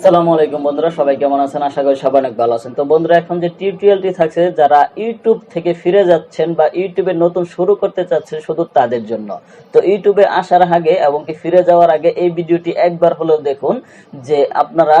আসসালামু আলাইকুম বন্ধুরা, সবাই কেমন আছেন? আশা করি সবাই অনেক ভালো আছেন। তো বন্ধুরা, এখন যে টিউটোরিয়ালটি থাকছে, যারা ইউটিউব থেকে ফিরে যাচ্ছেন বা ইউটিউবে নতুন শুরু করতে চাচ্ছেন, শুধু তাদের জন্য। তো ইউটিউবে আসার আগে এবং কি ফিরে যাওয়ার আগে এই ভিডিওটি একবার হলেও দেখুন, যে আপনারা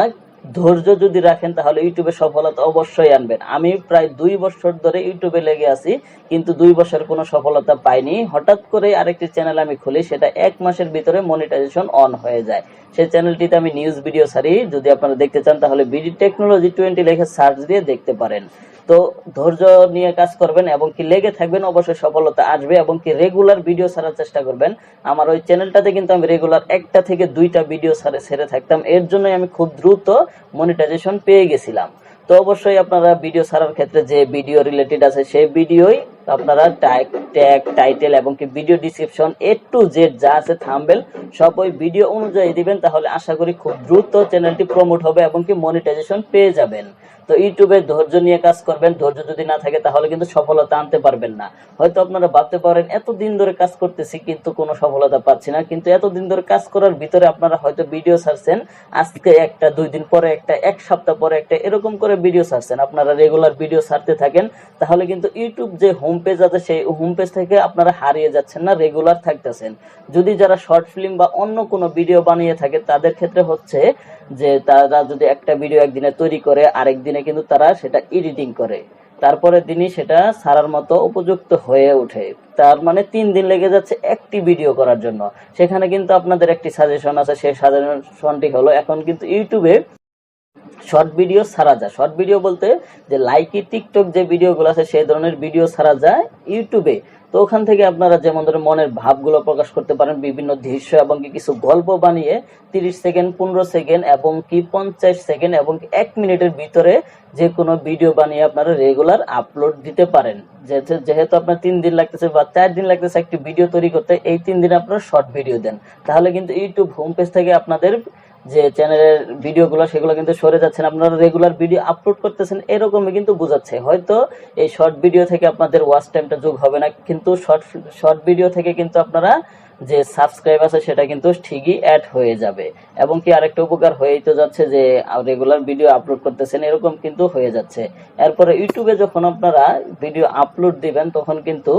ধৈর্য যদি রাখেন তাহলে ইউটিউবে সফলতা অবশ্যই আনবেন। আমি প্রায় 2 বছর ধরে ইউটিউবে লেগে আছি, কিন্তু 2 বছর কোনো সফলতা পাইনি। হঠাৎ করে আরেকটি চ্যানেল আমি খুলি, সেটা 1 মাসের ভিতরে মনিটাইজেশন অন হয়ে যায়। সেই চ্যানেলটিতে আমি নিউজ ভিডিও ছাড়ি। যদি আপনারা দেখতে চান তাহলে বিডি টেকনোলজি 20 লিখে সার্চ দিয়ে দেখতে পারেন। তো ধৈর্য নিয়ে কাজ করবেন এবং কি লেগে থাকবেন, অবশ্যই সফলতা আসবে। এবং কি রেগুলার ভিডিও ছাড়ার চেষ্টা করবেন। আমার ওই চ্যানেলটাতে কিন্তু আমি রেগুলার 1টা থেকে 2টা ভিডিও ছেড়ে থাকতাম, এর জন্যই আমি খুব দ্রুত মনিটাইজেশন পেয়ে গেছিলাম। তো অবশ্যই আপনারা ভিডিও ছাড়ার ক্ষেত্রে যে ভিডিও রিলেটেড আছে সেই ভিডিওই আপনারা ট্যাগ, টাইটেল এবং কি video description A to Z যা আছে, থাম্বনেল সব ওই ভিডিও অনুযায়ী দিবেন। তাহলে আশা করি খুব দ্রুত চ্যানেলটি প্রমোট হবে এবং কি মনিটাইজেশন পেয়ে যাবেন। তো ইউটিউবে ধৈর্য নিয়ে কাজ করবেন। ধৈর্য যদি না থাকে তাহলে কিন্তু সফলতা আনতে পারবেন না। হয়তো আপনারা ভাবতে পারেন এতদিন ধরে কাজ করতেছি কিন্তু কোনো সফলতা পাচ্ছি না, কিন্তু এতদিন ধরে কাজ করার ভিতরে আপনারা হয়তো ভিডিও ছাড়ছেন, আজকে একটা, 2 দিন পরে একটা, 1 সপ্তাহ পরে একটা, এরকম করে ভিডিও ছাড়ছেন। আপনারা রেগুলার ভিডিও ছাড়তে থাকেন, তাহলে কিন্তু ইউটিউব যে হোম পেজ আছে সেই হোম পেজ থেকে আপনারা হারিয়ে যাচ্ছেন না, রেগুলার থাকতেছেন। যদি যারা শর্ট ফিল্ম বা অন্য কোনো ভিডিও বানিয়ে থাকে তাদের ক্ষেত্রে হচ্ছে যে তারা যদি একটা ভিডিও একদিনে তৈরি করে, আরেক দিনে কিন্তু তারা সেটা এডিটিং করে, তারপরের দিনই সেটা ছাড়ার মতো উপযুক্ত হয়ে ওঠে। তার মানে 3 দিন লেগে যাচ্ছে একটি ভিডিও করার জন্য। সেখানে কিন্তু আপনাদের একটি সাজেশন আছে, সেই সাজেশনটি হলো এখন কিন্তু ইউটিউবে শর্ট ভিডিও ছাড়া যায়। শর্ট ভিডিও বলতে যে লাইকি টিকটক যে ভিডিওগুলো আছে সেই ধরনের ভিডিও ছাড়া যায় ইউটিউবে। তো ওখান থেকে আপনারা যেমন ধরে মনের ভাবগুলো প্রকাশ করতে পারেন, বিভিন্ন দৃশ্য এবং কি কিছু গল্প বানিয়ে 30 সেকেন্ড, 15 সেকেন্ড এবং কি 50 সেকেন্ড এবং 1 মিনিটের ভিতরে যে কোনো ভিডিও বানিয়ে আপনারা রেগুলার আপলোড দিতে পারেন। যেহেতু আপনার 3 দিন লাগতেছে বা 4 দিন লাগতেছে একটি ভিডিও তৈরি করতে, এই 3 দিন আপনারা শর্ট ভিডিও দেন, তাহলে কিন্তু ইউটিউব হোম পেজ থেকে আপনাদের যে চ্যানেলের ভিডিওগুলো সেগুলো কিন্তু সরে যাচ্ছেন, আপনারা রেগুলার ভিডিও আপলোড করতেছেন, এরকমই কিন্তু বোঝাচ্ছে। হয়তো এই শর্ট ভিডিও থেকে আপনাদের ওয়াচ টাইমটা যোগ হবে না, কিন্তু শর্ট ভিডিও থেকে কিন্তু আপনারা যে সাবস্ক্রাইব আছে সেটা কিন্তু ঠিকই অ্যাড হয়ে যাবে। এবং কি আরেকটা উপকার হয়েই তো যাচ্ছে যে রেগুলার ভিডিও আপলোড করতেছেন, এরকম কিন্তু হয়ে যাচ্ছে। এরপরে ইউটিউবে যখন আপনারা ভিডিও আপলোড দিবেন তখন কিন্তু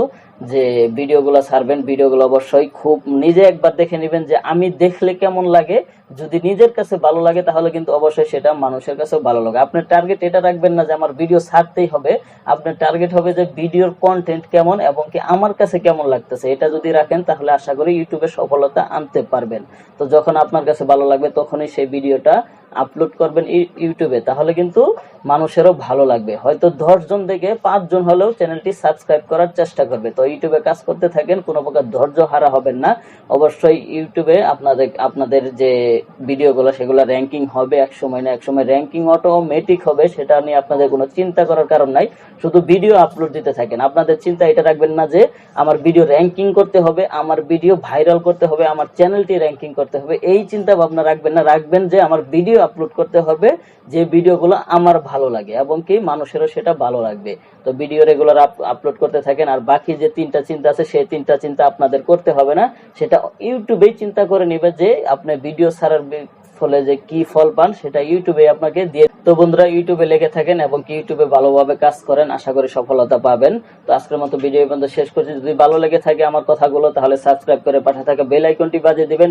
যে ভিডিওগুলো ছাড়বেন, ভিডিওগুলো অবশ্যই খুব নিজে একবার দেখে নেবেন যে আমি দেখলে কেমন লাগে। যদি নিজের কাছে ভালো লাগে তাহলে কিন্তু অবশ্যই সেটা মানুষের কাছেও ভালো লাগে। আপনার টার্গেট এটা রাখবেন না যে আমার ভিডিও ছাড়তেই হবে, আপনার টার্গেট হবে যে ভিডিওর কন্টেন্ট কেমন এবং কি আমার কাছে কেমন লাগতেছে। এটা যদি রাখেন তাহলে আশা করি ইউটিউবে সফলতা আনতে পারবেন। তো যখন আপনার কাছে ভালো লাগবে তখনই সেই ভিডিওটা আপলোড করবেন ইউটিউবে, তাহলে কিন্তু মানুষেরও ভালো লাগবে। হয়তো 10 জন থেকে 5 জন হলেও চ্যানেলটি সাবস্ক্রাইব করার চেষ্টা করবে। তো ইউটিউবে কাজ করতে থাকেন, কোনো প্রকার ধৈর্য হারা হবেন না। অবশ্যই ইউটিউবে আপনাদের যে ভিডিওগুলো সেগুলো র্যাঙ্কিং হবে এক সময় না এক সময়, র্যাঙ্কিং অটোমেটিক হবে, সেটা নিয়ে আপনাদের কোনো চিন্তা করার কারণ নাই। শুধু ভিডিও আপলোড দিতে থাকেন। আপনাদের চিন্তা এটা রাখবেন না যে আমার ভিডিও র্যাঙ্কিং করতে হবে, আমার ভিডিও ভাইরাল করতে হবে, আমার চ্যানেলটি র্যাঙ্কিং করতে হবে, এই চিন্তা ভাবনা রাখবেন না। রাখবেন যে আমার ভিডিও আপলোড করতে হবে যে ভিডিওগুলো আমার ভালো লাগে এবং কি মানুষেরও সেটা ভালো লাগবে। তো ভিডিও রেগুলার আপলোড করতে থাকেন। আর বাকি যে 3টা চিন্তা আছে সেই 3টা চিন্তা আপনাদের করতে হবে না, সেটা ইউটিউবেই চিন্তা করে নিবে যে আপনি ভিডিও ছাড়ার ফলে যে কি ফল পান সেটা ইউটিউবে আপনাকে দিয়ে। তো বন্ধুরা, ইউটিউবে লেগে থাকেন এবং কি ইউটিউবে ভালোভাবে কাজ করেন, আশা করি সফলতা পাবেন। তো আজকের মতো ভিডিও পর্যন্ত শেষ করছি। যদি ভালো লেগে থাকে আমার কথাগুলো তাহলে সাবস্ক্রাইব করে পাশে থাকা বেল আইকনটি বাজিয়ে দিবেন।